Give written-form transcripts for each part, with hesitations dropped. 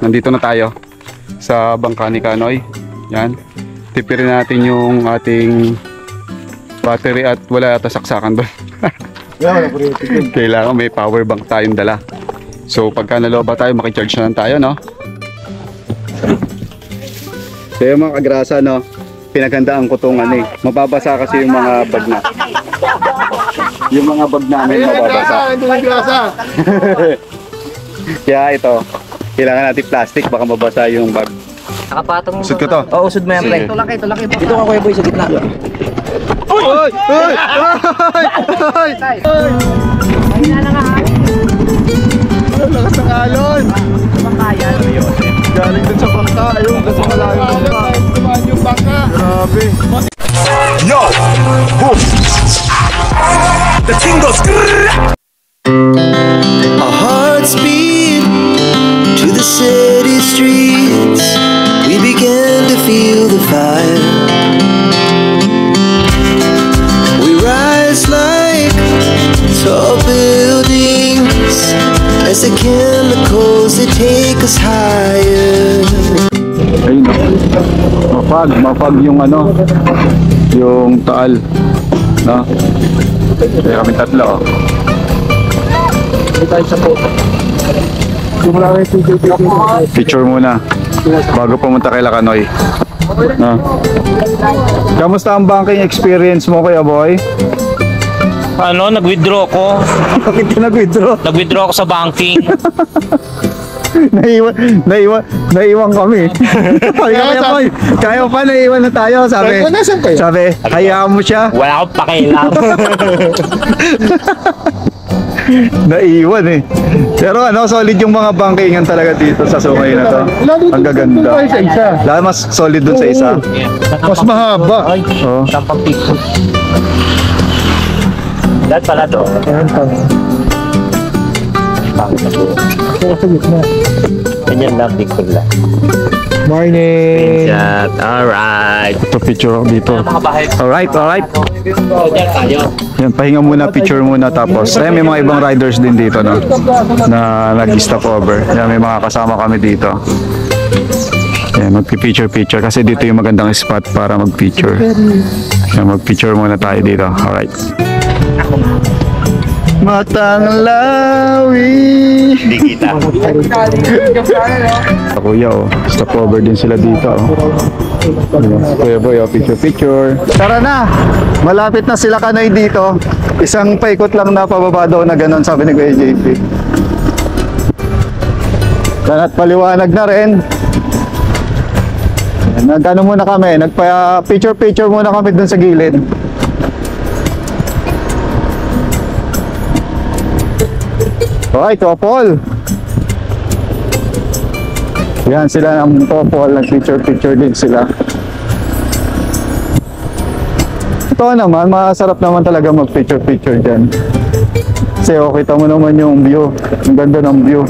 nandito na tayo sa bangka ni Kanoy. Yan. Tipirin natin yung ating battery at wala ata saksakan doon. Kailangan may power bank tayong dala. So pagka naloba tayo, makicharge na lang tayo, no? So yung mga kagrasa, no? Pinaghandaan ko itong ano eh. Mababasa kasi yung mga bag na. Yung mga bag namin mababasa. Kaya ito, kailangan natin plastic, baka mabasa yung bag. Nakapatong mo. Usod ko to? Oo, usod mo yan, pre. Tulaki. Dito ka, Kuya Boy, sa gitna. Oy! Mahina na nga hangin. Lakas ng alon! Bangkayan. Galing dun sa bangka, ayun, kasi malayo ng bangka. Tumaan yung bangka. Grabe. Yo! Boom! The king goes. Our hearts beat to the city streets. We began to feel the fire. We rise like tall buildings as the chemicals that take us higher. Ayun, mapag yung ano, yung taal, no? Kaya kami tatlo, oh. Picture muna bago pumunta kay Kanoy, no? Kamusta ang banking experience mo, Kuya Boy? Ano, nag-withdraw ko. Bakit ka nag-withdraw? Nag-withdraw ako sa banking. Naiwan kami. Kaya pa, naiwan na tayo. Sabi, hayaan mo siya. Wala akong pakialam. Naiwan eh. Pero ano, solid yung mga bankingan talaga dito sa Sungay na to. Ang gaganda. Lalo mas solid dun sa isa. Mas mahaba. Oh. Tampang picture. Dahil pala to. Ganyan lang, picture lang. Morning! Shot. Alright. Ito picture dito. Mga bahay. Alright. So, dyan tayo. Yan, pahinga muna, picture muna tapos. Ay, may mga ibang riders din dito, no? Na nag-stop over. Yan, may mga kasama kami dito. Yan, magpi-picture kasi dito yung magandang spot para mag-picture. Yan, mag-picture muna tayo dito. Alright. Matang lawi. Hindi kita. Kuya, oh. Stop over din sila dito, oh. Kuya Boy, oh, picture. Tara na! Malapit na sila Kanoy dito. Isang paikot lang na pababa daw na ganon, sabi ni Kuya JP. At paliwanag na rin. Nagano muna kami, nagpa-picture muna kami dun sa gilid. Okay, couple. Yan sila ng couple, nag-picture din sila. Ito naman, masarap naman talaga mag-picture dyan. Kasi kita mo naman yung view. Ang ganda ng view.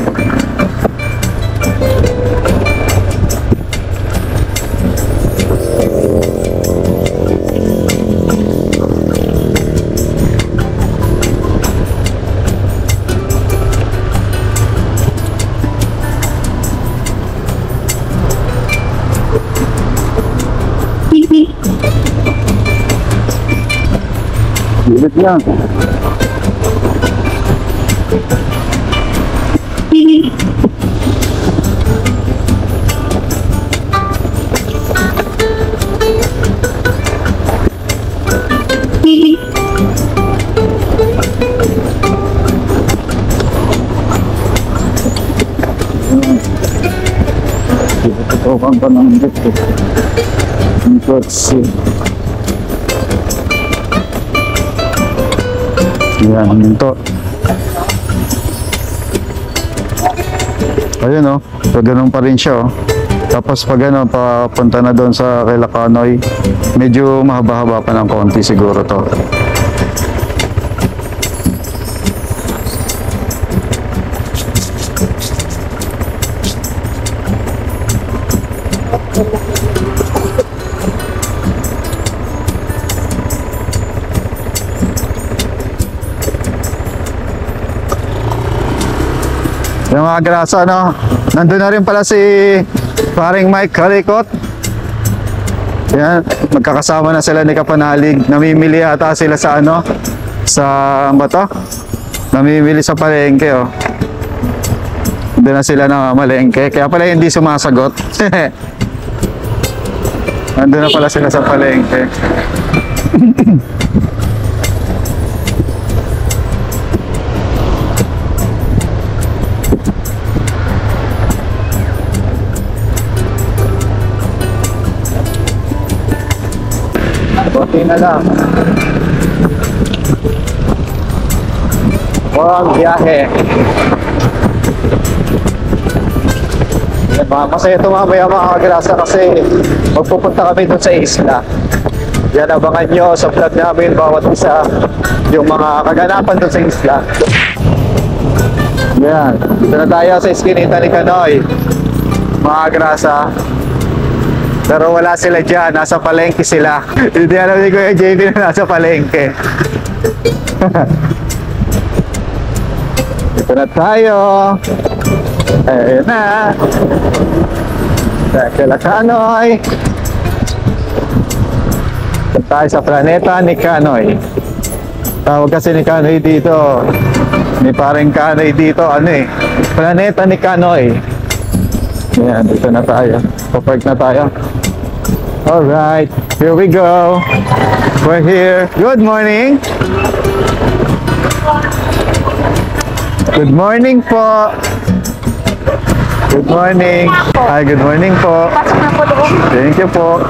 Gilid lang. Ito ang pananggit ko. Yan, minto. Ayun, oh. So, ganun pa rin siya, oh. Tapos pag ano, papunta na doon sa kay Kanoy, medyo mahaba-haba pa ng konti siguro to. Yung mga grasa, no? Nandun na rin pala si paring Mike Kalikot. Yan, magkakasama na sila ni Kapanalig. Namimili ata sila sa ano? Sa, ano ba to? Namimili sa palengke, oh. Doon na sila na malengke. Kaya pala hindi sumasagot. Nandun na pala sila sa palengke. Okay na lang. Ang biyahe. Masaya ito mamaya mga kagrasa kasi magpupunta kami doon sa isla. Yan, abangan nyo sa vlog namin bawat isa yung mga kaganapan doon sa isla. Yan, dito na tayo sa iskinita ni Kanoy mga kagrasa. Pero wala sila dyan, nasa palengke sila. Hindi alam ni Kuya JB na nasa palengke. Dito na tayo. Ayun na. Kila Kanoy. Dito tayo sa planeta ni Kanoy. Tawag kasi ni Kanoy dito. Ni paring Kanoy dito, ano eh. Planeta ni Kanoy. Ayan, dito na tayo. Papark na tayo. Alright, here we go. We're here. Good morning. Good morning po. Good morning. Hi, good morning po. Thank you po.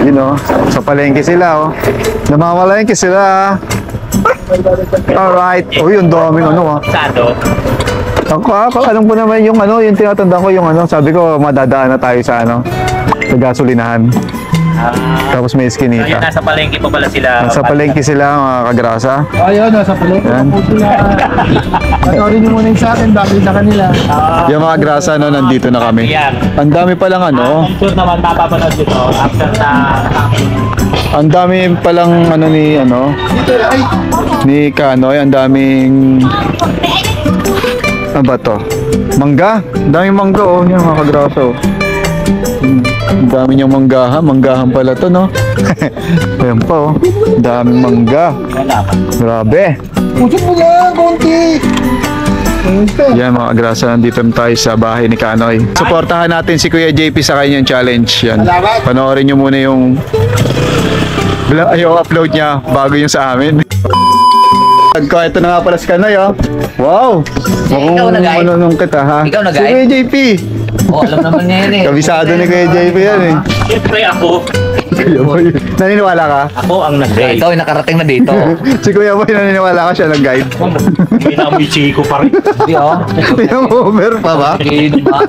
You know, sa palengke sila, oh. Namamalengke sila. Alright. Oh, yung daming ano, ah. Sado. Ako, alam ko naman yung ano, yung tinatanda ko yung ano, sabi ko madadaan na tayo sa ano, sa gasolinahan. Tapos may Ayun, eskinita. nasa palengke pa pala sila. Sa palengke sila mga kagrasa. Ayun, nasa palengke. Yan. Panoorin nyo muna yung sa akin, bakit sa kanila. Yung mga grasa no, nandito na kami. Yan. Ang dami palang ano, I'm sure naman mapapanood dito after na ang dami palang ano ni Kanoy, ang daming ano ba to? Mangga? Ang daming mangga oh, yan mga kagrasa oh. Ang dami niyang manggahan pala to no. Ayan pa oh, ang daming mangga. Grabe. Pusin mo lang, konti. Yan mga grasa, nandito tayo sa bahay ni Kanoy. Suportahan natin si Kuya JP sa kanyang challenge. Yan. Panoorin nyo muna yung upload niya bago yung sa amin. Ito na nga pala si Kanoy oh. Wow! Ikaw na, guy. Manunong kita ha. Ikaw na, Si guy. Kuya JP. Oh, alam naman niya yun eh. Kabisado ni Kuya JP yan eh. siyempre ako. Kuya Boy, naniniwala ka? Ako ang nag-guide. Ikaw ay nakarating na dito. Si Kuya Boy naniniwala ka siya nag-guide. Hindi na may chiko pa rin. Hindi oh. Yung over pa ba? Hindi ba?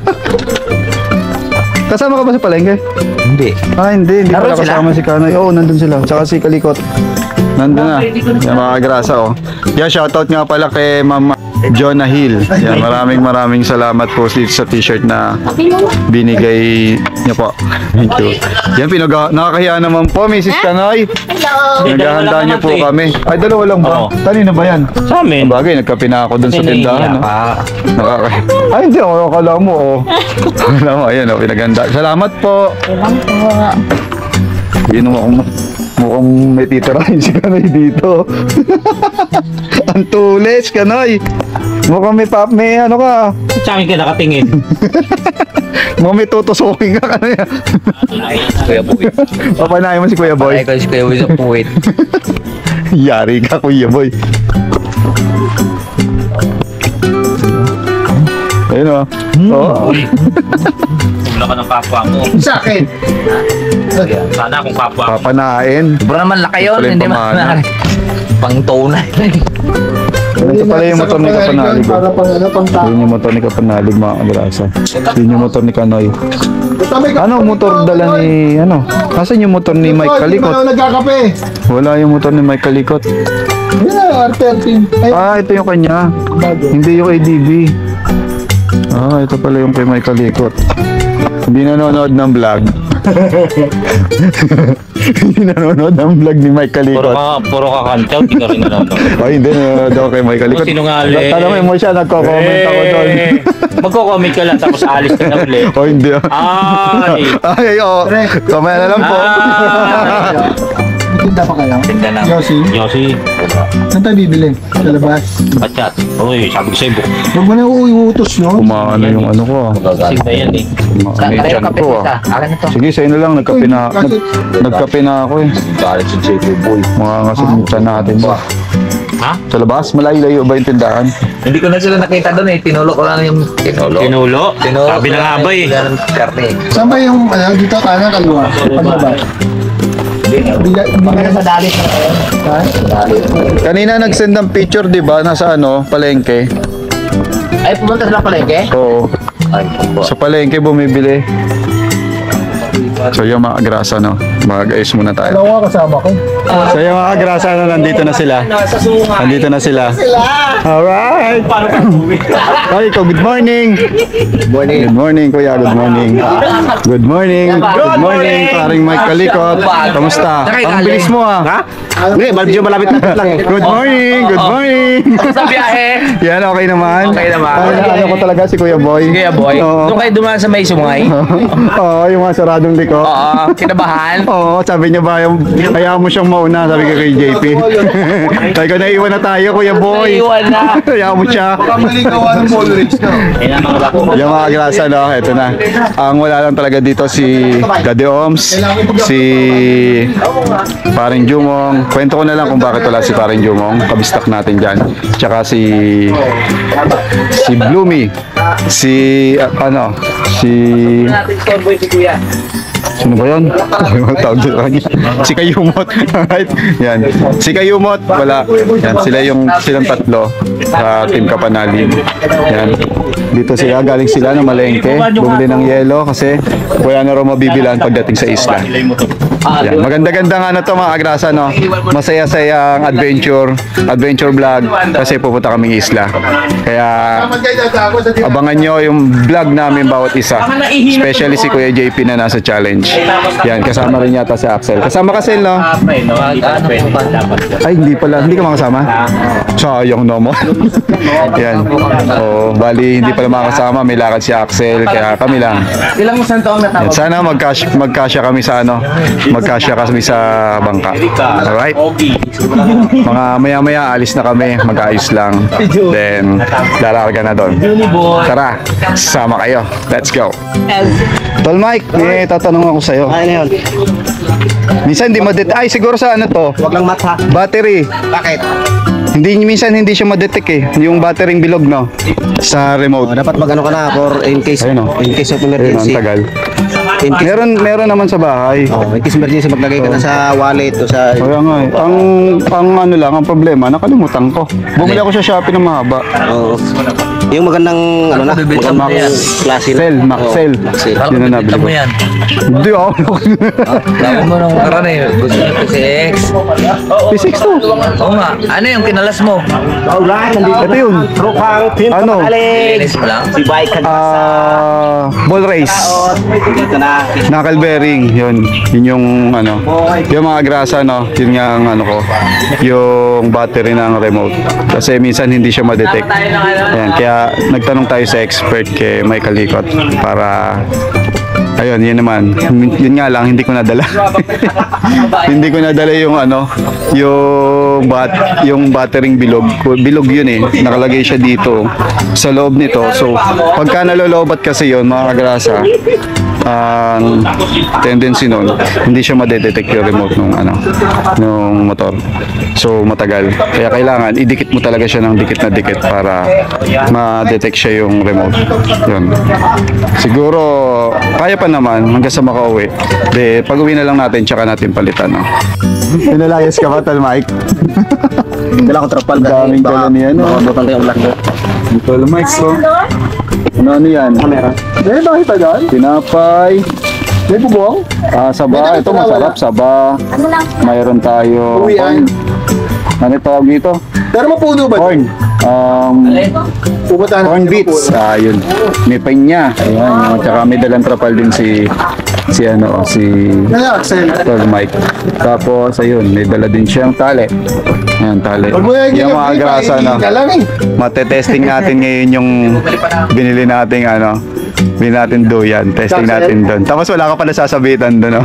Kasama ka ba sa palengke? Hindi. Ah, hindi Naroon pala sila? kasama si Kanoy. Oo, nandun sila. Tsaka si Kalikot. Nandun na. Yan mga grasa, oh. Yan, shoutout nga pala kay Ma'am Jonah Hill. Yan, maraming salamat po dito sa t-shirt na binigay niyo po. Thank you. Yan, nakakahiya naman po, Mrs. Kanoy. Naghahanda niyo po kami. Ay, dalawa lang ba? Oo. Kanina ba yan? Sa amin. Bagay, nagkape na ako dun sa tindahan. No? Nakakahiya. Ay, hindi ako. Akala mo, oh. Akala mo, ayan, oh, pinaganda. Salamat po. Yun mukhang may titirahin si Kanoy dito. Ang tulis, Kanoy. Mukhang may ano ka. Sa akin ka nakatingin. Mukhang may tutusukin ka, Kanoy. Kuya Boy. Papanayin mo si Kuya Boy. Ay, kasi Kuya Boy sa puwit. Yari ka, Kuya Boy. Ayun o. Oo. Wala ka ng kapwa mo. Sa akin. Sana kung kapwa mo. Papanain. Bro naman laki yun. Pala yung Hindi pamana. man. Pang tunay. Ito pala yung motor ni Kapanalig. Yun yung motor ni Kapanalig, mga kagrasa. Yun yung motor ni Kanoy. Ano motor dala ni ano? Nasaan yung motor ni Mike Kalikot? Wala yung motor ni Mike Kalikot. Ah, ito yung kanya. Hindi yung ADB. Ah, ito pala yung kay Mike Kalikot. Hindi nanonood ng vlog. Hindi nanonood ng vlog ni Mike Kalikot. Puro ka kantaw, di ka rin nanonood. Ay, hindi nanonood ako kay Mike Kalikot. Sinungaling. Tanongin mo siya, nagko-comment ako doon. Magko-comment ka lang tapos aalis ka na ulit. O hindi. Ay! Ay, oo. Kamaya na lang po. Tinda pa kayo? Tinda na. Yossi? Wala. Saan tayo bibili? Sa labas? Pachat. Uy, sabi ko sa'yo, Huwag mo na uutos, no? Kumaano yung ano ko. magagaling na yan eh. Kumaano yung ko ah. Akin ito. Sige, sa'yo na lang. Nagkape na, nagkape na ako eh. Galit si JP Boy. Mga kasunod natin ba? Ha? Sa labas? Malayo-layo ba yung tindahan? Hindi ko na sila nakita doon eh. Tinulo ko lang yung tinulo. Tinulo? Tinulo. Sabi na nga ba eh. Karne. Saan ba yung, dito, kanan, kaliwa? Paglabas? Hindi ka sa dalit na kayo? Ha? Kanina nag-send ng picture, di ba? Nasa ano, palengke. Ay, pumunta sila palengke? Oo. Ay, kumbo. Sa palengke bumibili. So yung mga grasa, no? Mag-ayos muna tayo. Dalawa kasama ko. So yung mga grasa, no? Nandito na sila. Nandito na sila. Alright! Ay, ikaw, good morning! Good morning, kuya. Good morning. Good morning. Good morning, paring Mike Kalikot. Kamusta? Ang bilis mo, ha? Hindi, medyo malapit na lang eh. Good morning! Good morning! Sa biyahe. Yan, okay naman? Okay naman. Ano ko talaga si Kuya Boy? Kuya Boy. Oo. Doon kayo dumaan sa may sungay. Oo, yung mga saradong liko. Oo. Kinabahan. Oo, sabi niya ba, yung, hayaan mo siyang mauna, sabi ko kay JP. Sabi ko, naiwan na tayo, Kuya Boy. Naiwan na. Hayaan mo siya. Kamaligawa ng ball race ka. Yung mga grasa, no, eto na. Ang wala lang talaga dito si Daddy Oms, si Paring Jumong. Kwento ko na lang kung bakit wala si Paring Jumong. Kabistak natin dyan. Tsaka si Bloomy. Si, sino ba yun? Yung tawag dito kanya. Si Kayumot. Right? Yan. Si Kayumot, wala. Yan. Silang tatlo sa Team Kapanali. Yan. Dito sila, galing sila ng Malengke. Bumili ng yelo kasi wala na raw mabibilan pagdating sa isla. Yan. Maganda-ganda nga na to mga agrasa, no? Masaya-sayang adventure vlog kasi pupunta kaming isla. Kaya abangan nyo yung vlog namin bawat isa. Especially si Kuya JP na nasa challenge. Yan, kasama rin yata si Axel. Kasama ka, Sel, no? Ay, hindi pala. Hindi ka makasama? Sayang naman. Yan. O, bali, hindi pala makasama. May lakad si Axel. Kaya kami lang. Ilang isang taong natawag? Yan, sana magkasya kami sa ano. Magkasya kami sa bangka. Alright? Mga maya-maya, alis na kami. Mag-ayos lang. Then, lalarga na doon. Tara, sama kayo. Let's go. Tol Mike, tatanong ako sa'yo. Ano yun? Minsan hindi ay siguro sa ano to? Huwag lang mata. Battery. Bakit? Minsan hindi siya ma-detect eh. Yung battery bilog, no? Sa remote. Dapat mag-ano ka na for in case Ayun, oh. of Ayun, ang emergency. tagal. In case, Meron naman sa bahay. in case emergency, maglagay ka na sa wallet o sa... Kaya nga eh. Ang ano lang, ang problema, nakalimutan ko. Bumili ako sa Shopee ng mahaba. Oo. Yung magandang, ano na, magandang klase na. Maxell. Maxell. Yun na nabili ko. yan. Hindi ako. Laban mo nung karan eh. Gusto niyo po si X. P6 to. Oo nga. Ano yung kinalas mo? Ito yun. Ano? Linis mo lang? Ball race. Knuckle bearing. Yun yung ano. Yung mga grasa, no? Yun nga ang ano ko. Yung battery ng remote. Kasi minsan hindi siya ma-detect. Ayan, kaya nagtanong tayo sa expert kay Mike Kalikot para ayun, yun naman. Yun nga lang, hindi ko nadala. Hindi ko nadala yung ano, yung battery bilog. Bilog yun eh. Nakalagay siya dito sa loob nito. So, pagka nalolobat kasi yun, mga kagrasa, ang tendency nun, hindi siya madedetect yung remote nung motor. So, matagal. Kaya kailangan, idikit mo talaga siya ng dikit na dikit para ma-detect siya yung remote. Yun. Siguro, kaya pa naman hanggang sa makauwi. De, pag-uwi na lang natin, tsaka natin palitan, no? Pinalayas ka ba, Tal Mike? Kailangan ko trapal kasi Daming baka dala niya, no? makabutang kayo ang black box. Tal Mike, so. Ano yan? Camera. Dahil bakit agad? Tinapay. May bubong? Saba. Ito masarap, saba. Mayroon tayo. Uwian. Ano tawag dito? Pero mapuno ba? Corn. Pupuntahan Corn beets. Yun. May panya. Ayan. Tsaka may dalang trapal din si si Kaya, Axel. Tol Mike. Tapos, ayun, may dala din siyang tali. Ayan, tali. Huwag mo yan Yung mga grasa, no? ka lang eh. Matetesting natin ngayon yung binili nating binili natin doyan. Testing natin doon. Tapos wala ka pala sasabitan doon, no?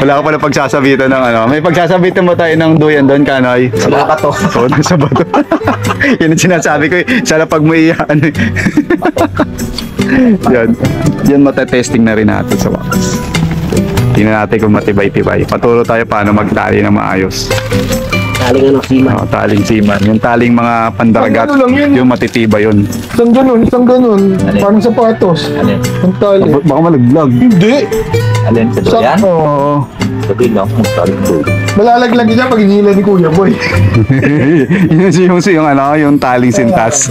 Wala ka pala pagsasabitan ng May pagsasabitan mo tayo ng doyan doon, Kanoy? Sa mga bato. Oo, sa bato. Yan ang sinasabi ko eh. Sana pag may yan. Yan matetesting na rin natin sa wakas. Tingnan natin kung matibay-tibay. Paturo tayo paano magtali ng maayos. Taling sima. Taling siman. Yung taling mga pandaragat, Ano lang yun? yung matitibay yun. Isang ganun. Parang sapatos. Ang tali. Baka malaglag. Hindi. Alin sa doyan? Oo. Sabi lang, magtaling doon. Malalaglag niya pag hinila ni Kuya Boy. yung taling sintas.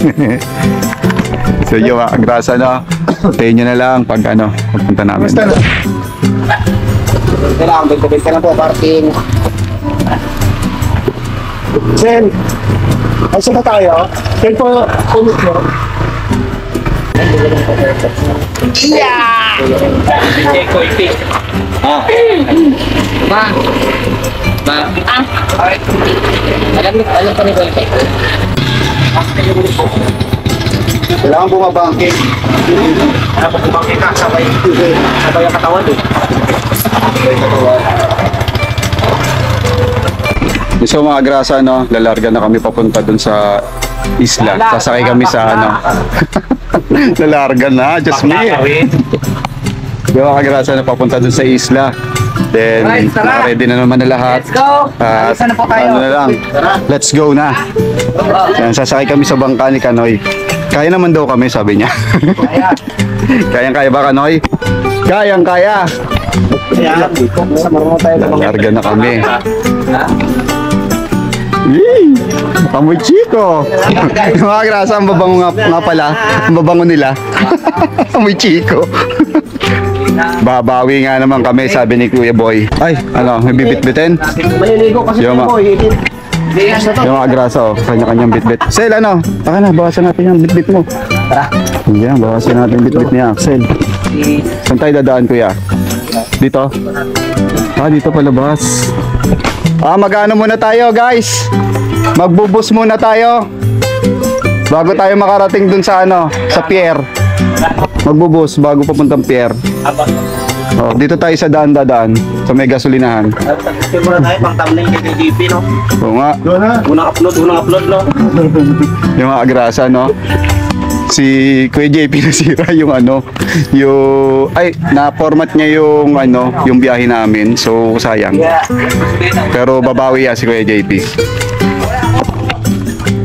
So yung grasa na, tayo nyo na lang pag pagpunta namin. Basta na. Kailangan, bigtabig ka na po, parking. Sen, asa na tayo? Sen po, kumit mo. Alam pa ni Bolte. Kailangan bumabangking. Bumangkin ka, sabay ang katawan eh. So mga grasa, lalarga na kami papunta dun sa isla. Sasakay kami sa lalarga na, just me. Yung mga grasa na papunta dun sa isla. Then, ready na naman na lahat. Let's go! At Alisan na po tayo. ano na lang, let's go na. Yan, sasakay kami sa bangka ni Kanoy. Kaya naman daw kami, sabi niya. Kayang-kaya ba, Kanoy? Kayang-kaya. Sa marunong tayo. Lalarga na kami. Yay! Amoy chiko! Yung mga grasa, ang babango nga pala. Ang babango nila. Amoy chiko. Babawi nga naman kami, sabi ni Kuya Boy. Ay, may bibit-bitin? Maliligo kasi Yung tayo mo. Yung mga grasa, kanya-kanyang bit-bit. Sel, baka na, bawasan natin yung bit-bit mo. Tara. Yan, bawasan natin yung bit-bit ni Axel. Saan tayo dadaan, Kuya? Dito? Dito palabas. Mag-ano muna tayo, guys. Magbubus muna tayo. Bago tayo makarating dun sa sa pier. Magbubus bago papuntang pier. Dito tayo sa daan-dadaan, sa may gasolinahan. Siguro tayo, pang thumbnail kay DP, no? Oo nga. Unang upload, no? Yung mga agrasa, si Kuya JP nasira yung na-format niya yung biyahe namin. So, sayang. Pero babawi si Kuya JP.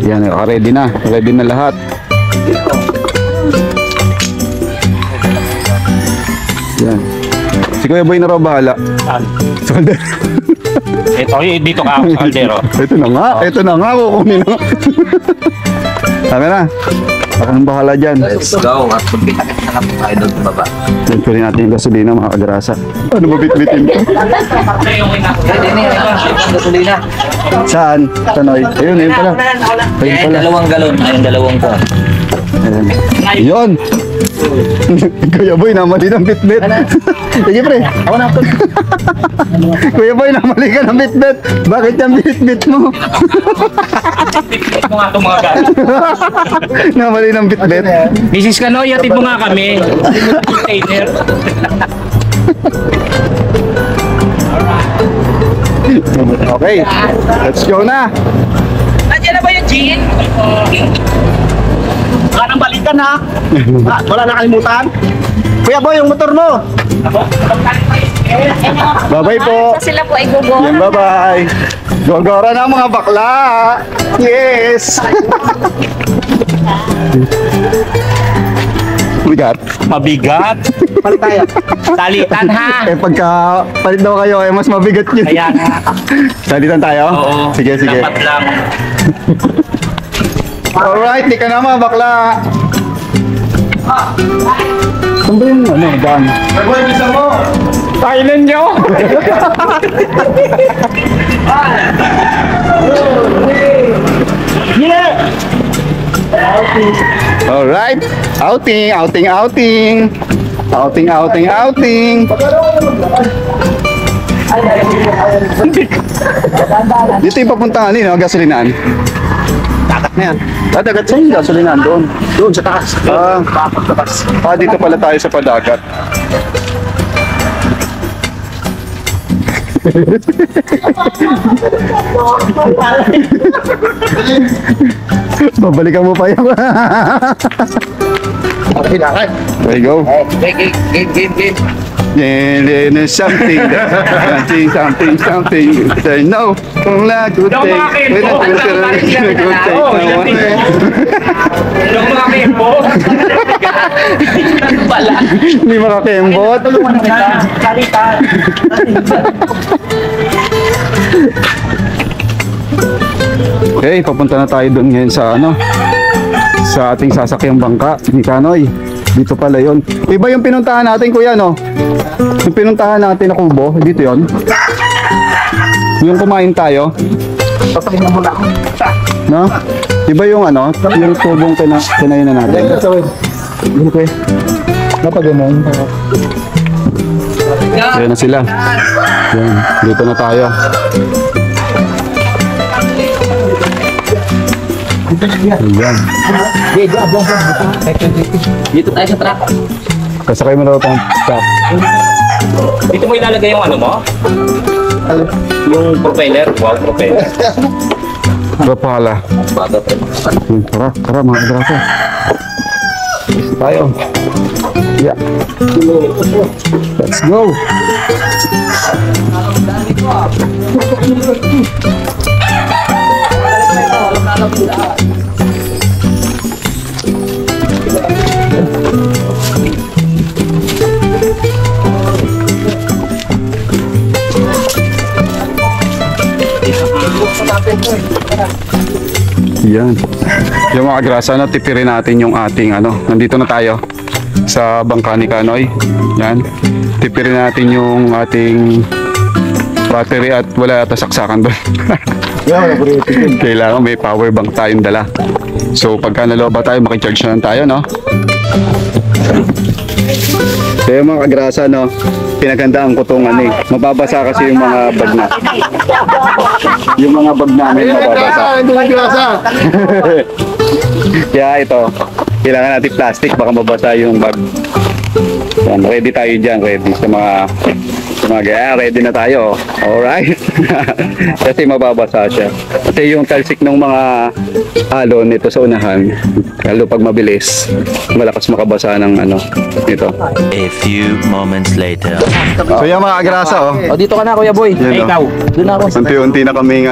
Yan, ready na. Ready na lahat. Yan. Si Kuya Boy na raw bahala. Solder. Ito, dito ka, Caldero. Ito na nga, kukunin na. Tama na. Ako nang bahala dyan. Let's go. At magkita-kita na po tayo doon sa baba. Tuloy natin yung gasolina, mga kagrasa. Ano ba bitbitin ko? Gasolina. Saan? Tanoy. Ayun pala. Ayun pala. Dalawang galon. Ayun, dalawang ko. Ayun. Kuya Boy, namali ng bitbit. Sige pre. Ako na upload. Kuya Boy, namali ka ng bitbit. Bakit yung bitbit mo? Bitbit mo nga itong mga gano'n. Namali ng bitbit. Mrs. Kanoy, atid mo nga kami. Container. Okay, let's go na. Nandiyan na ba yung Jean? Wala nang balikan, ha? Wala na kalimutan? Kuya Boy, yung motor mo! Bye-bye po. Sila po ay gugong. Yan, bye-bye. Gogora na mga bakla. Yes. Bigat. Mabigat. Palit tayo. Salitan ha. Pagka palit daw kayo, mas mabigat yun. Kaya nga. Salitan tayo? Oo. Sige. Dapat lang. Alright, di ka na mga bakla. Saan ba yung daan? Boy, bisa mo. Thailand nyo! Alright, outing. Outing, outing, outing. Dito yung papuntahan nila, gasolinaan. Dagat na yan. Dagat sa yung gasolinaan doon. Doon sa taas. Dito pala tayo sa padagat. Babalikan mo pa yan. Okay, lakad. There you go. Game. Yeah, something, something. Say no. Kung la, good Daw day. mga kempo. Good day. Good day. Oo, yung mga kempo. Ano pala? Hindi makakembot. Tulungan na kita. Salita. Okay, papunta na tayo doon ngayon sa sa ating sasakyang bangka ni Kanoy. Dito pala yon. Iba yung pinuntahan natin, kuya, no? Yung pinuntahan natin na kubo, dito yon. Yung kumain tayo. Papahin na muna ako. No? Iba yung yung tubong kinain na natin. Okay. Kapag ganun. Ayan na sila. Yan, dito na tayo. Ayan. Dito tayo sa truck. Kasakay mo na itong truck. Dito mo ilalagay yung ano mo? Yung propeller. Wow, propeller. Rapala. Tara mga kadraso. Isa tayo. Yeah. Let's go. Yan. Yung mga grasa na tipirin natin yung ating nandito na tayo sa bangka ni Kanoy. Yan. Tipirin natin yung ating battery at wala yata saksakan doon. Kailangan may power bank tayong dala. So pagka naloba tayo, makicharge na lang tayo, no? So yung mga kagrasa, pinagandaan ko itong mababasa kasi yung mga bag na. Yung mga bag namin mababasa. Kaya ito, kailangan natin plastic, baka mabasa yung bag. Yan, ready tayo dyan, ready sa mga ready na tayo. Alright. Kasi mababasa siya. Kasi yung talsik ng mga halo nito sa unahan, lalo pag mabilis, malakas makabasa ng nito. A few moments later. So yung mga agrasa, O, dito ka na, Kuya Boy. Yan, Ikaw. Doon ako. unti-unti na kaming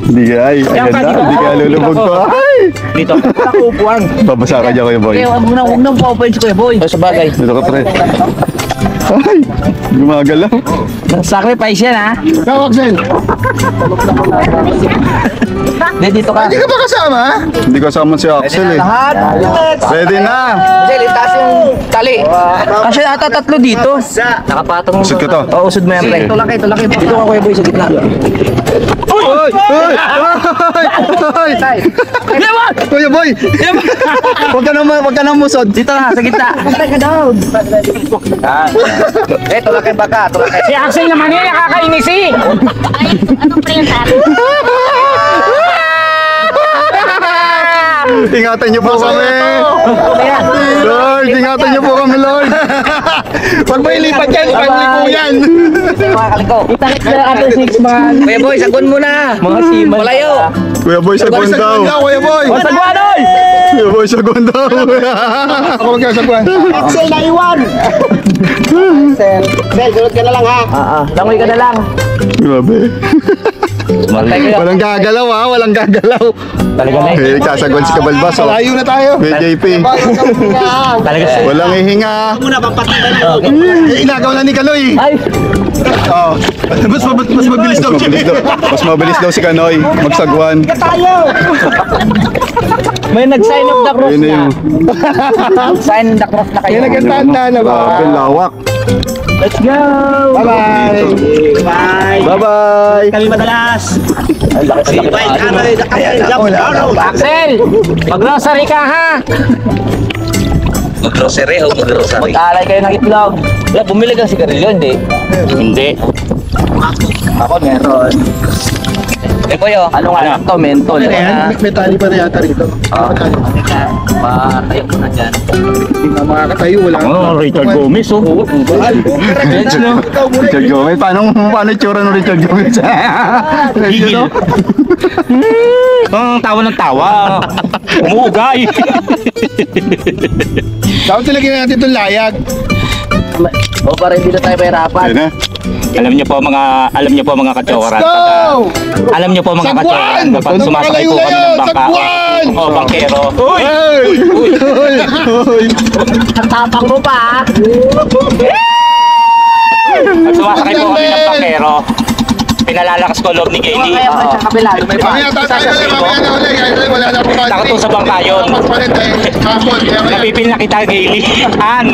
Hindi ka, hindi ka lulubog ko. Ay! Dito. Upuan. Babasa ka dyan, Kuya Boy. Huwag nang pa-open si Kuya Boy. Sa bagay. Dito ka, pre. Ay! Gumagalaw. Sacrifice yan, ha? Tawag Zen. Dito ka. Hindi ka ba kasama? Hindi ko kasama si Axel eh. Lahat. Ready na! Jel, itaas yung tali. Kasi ata tatlo dito. Nakapatong. Usod ka to. Oo, usod mo yan, pre. Tulaki. Dito ka, Kuya Boy, sa gitna. Uy! Uy! Uy! Kuya Boy! Huwag ka nang musod. Dito na, sa gitna. Tulaki baka. Tulaki. Si Axel naman yan, nakakainis eh. Anong pre sa akin? Ingatan niyo po kami. Lord, ingatan niyo po kami, Lord. Pag may lipat yan, ipagliko yan. Itakit na ato 6 man. Kuya Boy, sagun mo na. Mga siman. Malayo. Kuya Boy, sagon daw. Kuya Boy. Sagwan, oy! Kuya Boy, sagon daw. Ako magkasagwan. Axel na iwan. Axel, sunod ka na lang ha. Langoy ka na lang. Grabe. Matay ka. Walang gagalaw ha, walang gagalaw. Talaga na eh. Kasagwan si Kabalbas. Malayo na tayo. May JP. Talaga Walang hihinga. Muna, papatikan mo. Inagaw na ni Kaloy. Ay! Oh. Mas mabilis daw siya. Mas mabilis daw si Kanoy magsagwan. May nag-sign of the cross Ayun na na. yung Sign the cross na kayo. Kaya nagkatanda na ba? grabe lawak. Let's go! Bye-bye. Bye. Bye-bye. Kami madalas. Bye, Kanoy. Axel, Axel, mag-grocery ka ha. Mag-grocery o mag-grocery? Mag-alay kayo ng itlog. Wala, bumili kang sigarilyo, hindi? Hindi. Ako meron. Eh, Boyo, Ano nga lang to? Mentol. Ano yan? May tali pa na yata rito. Matali. Patayo ko na dyan. Hindi na makakatayo. Wala. Richard Gomez, oh. Richard Gomez. Paano itsura ng Richard Gomez? Gigil. Ang tawa ng tawa. Umuugay. Dapat talagyan natin itong layag. O, para hindi na tayo mahirapan. Ayun na. Alam niyo po mga kachoran. Let's go! Alam niyo po mga kachoran. Sagwan! Kapag sumasakay po kami ng bangka. Sagwan! O bangkero. Uy! Ang tapang mo pa, Pag sumasakay po kami ng bangkero, pinalalakas ko loob ni Gailey. kaya pa sa kabila. May Mamaya tayo ulit. Mamaya na ulit. Guys, wala na po Nakato sa bangka yun. Magpalit tayo. Kapon. Kaya kaya. Napipil na kita, Gailey. Han!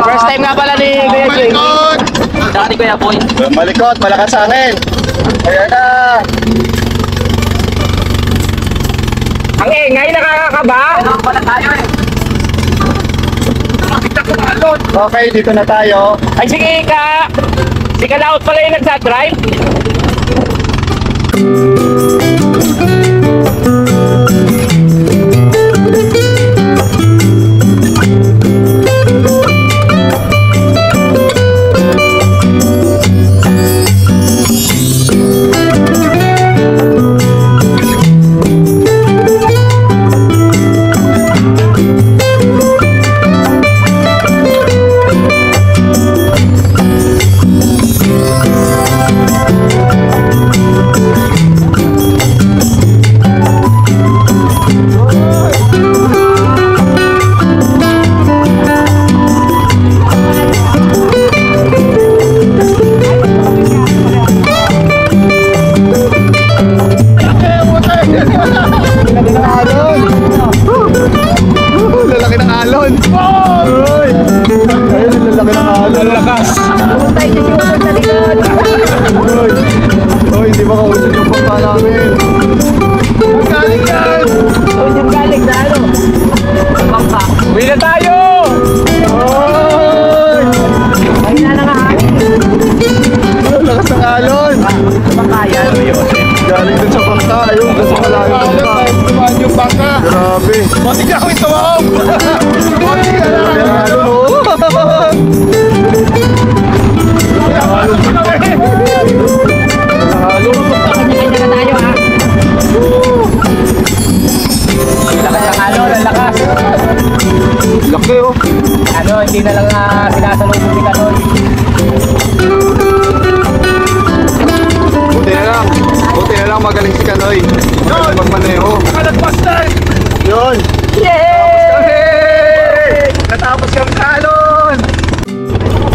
First time nga pala ni Kuya Jay. Malikot! Saka ni Kuya Boy. Malikot, malakas sa akin. Ayan na. Ang ingay, nakakakaba. Ano pala tayo eh? Okay, dito na tayo. Ay, sige ka! Si Kalaot pala yung nagsa-drive. Lalaki ng alon. Uy! Ayun, lalaki ng alon. Lakas. Puntay niyo yung sa likod. Uy, hindi ba kausap yung pagka namin? Ang galing yan! Uy, yung galing na ano? Bangka. Uwi na tayo! Uy! Ay na nga. Ang lakas ng alon! Bangka yan. Galing dun sa bangka. Ayun, kasi malayo ng bangka. Tumaan yung bangka. Grabe. Mati ka akong tumawag! Mati ka na! Ang alon, oh! Kanya-kanya na tayo ha. Lakas ng alon, ang lakas. Laki, oh! Ano, hindi na lang sinasalubong ni Kanoy. Buti na lang magaling si Kanoy. Magaling magmaneho. Nakalagpas na! Yun! Yay! Natapos yung kalon!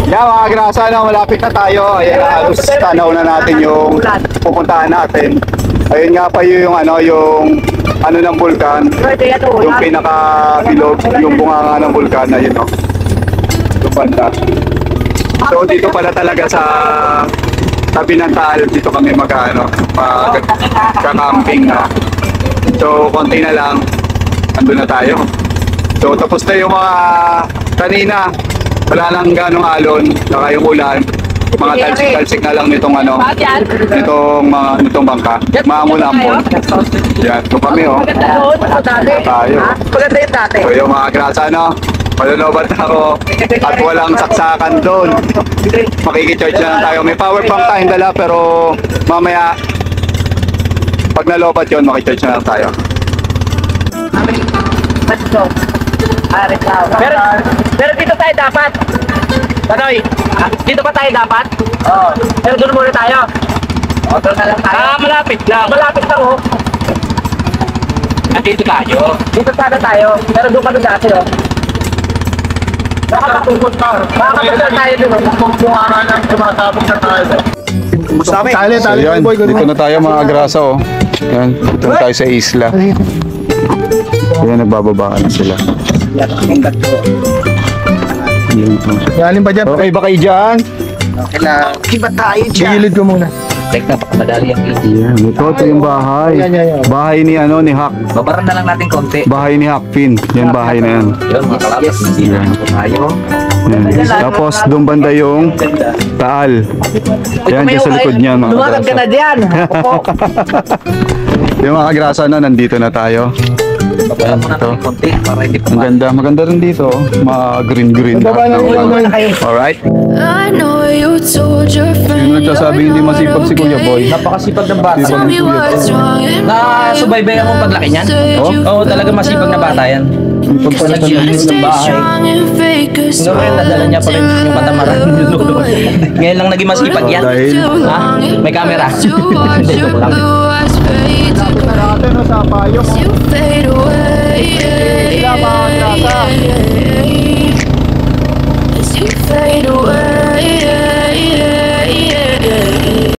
Yeah, mga grasa na, malapit na tayo. Ayan, halos tanaw na natin yung pupuntahan natin. Ayun nga pa yung ng bulkan. Yung pinaka-bilog, yung bunganga ng bulkan na yun, no? Yung banda. So, dito pala talaga sa tabi ng Taal, dito kami magka-camping na. So, konti na lang, andun na tayo. So, tapos na yung mga kanina. Wala nang ganong alon, saka yung ulan. Mga talsik-talsik na lang nitong nitong bangka. Mamulampon. Yan, ito kami, oh. Tayo. Maganda yung dati. So, yung mga grasa, no? Malulobat ako at walang saksakan doon. Makikicharge na lang tayo. May power bank tayong dala pero mamaya pag nalobat yun, makicharge na lang tayo. Let's go. Pero dito tayo dapat. Kanoy, dito pa tayo dapat? Oo. Pero doon muna tayo. O, doon na lang tayo. Malapit lang. Malapit lang, oh. At dito tayo. Dito sana tayo. Pero doon ka doon dati oh. Nakakatungkot ka. Makakapagod na tayo doon. Bunga na tumatapos na tayo. So yan, dito na tayo mga grasa, oh. Yan, dito na tayo sa isla. Yan, nagbababaan na sila. Galing pa dyan. Okay ba kayo dyan? Okay lang. Iba tayo dyan. Gilid ko muna. Teka, madali ang easy. Yan, ito yung bahay. Bahay ni ni Hack. Babaran na lang natin konti. Bahay ni Hackpin. Yan bahay na yan. Yun, mga kalabas. Sila na po tayo. Yan. Tapos doon banda yung Taal. Yan dyan sa likod niya mga Lumakad ka na kagrasa. dyan. Yung mga kagrasa na nandito na tayo. Babaran mo natin konti para hindi Ang ganda, maganda rin dito. Mga green-green. Alright. I know you told your friend. Yung nagsasabing hindi masipag si Kuya Boy. Napakasipag ng bata. Sipag ni Kuya Boy. Nasubaybayan mo paglaki niyan? Oo, talaga masipag na bata yan. Sipag pa na ng bahay. Hanggang ngayon, nadala niya pa rin yung katamaran. Ngayon lang naging masipag yan. Dahil Ha? May camera. Joke lang. natin sa payo.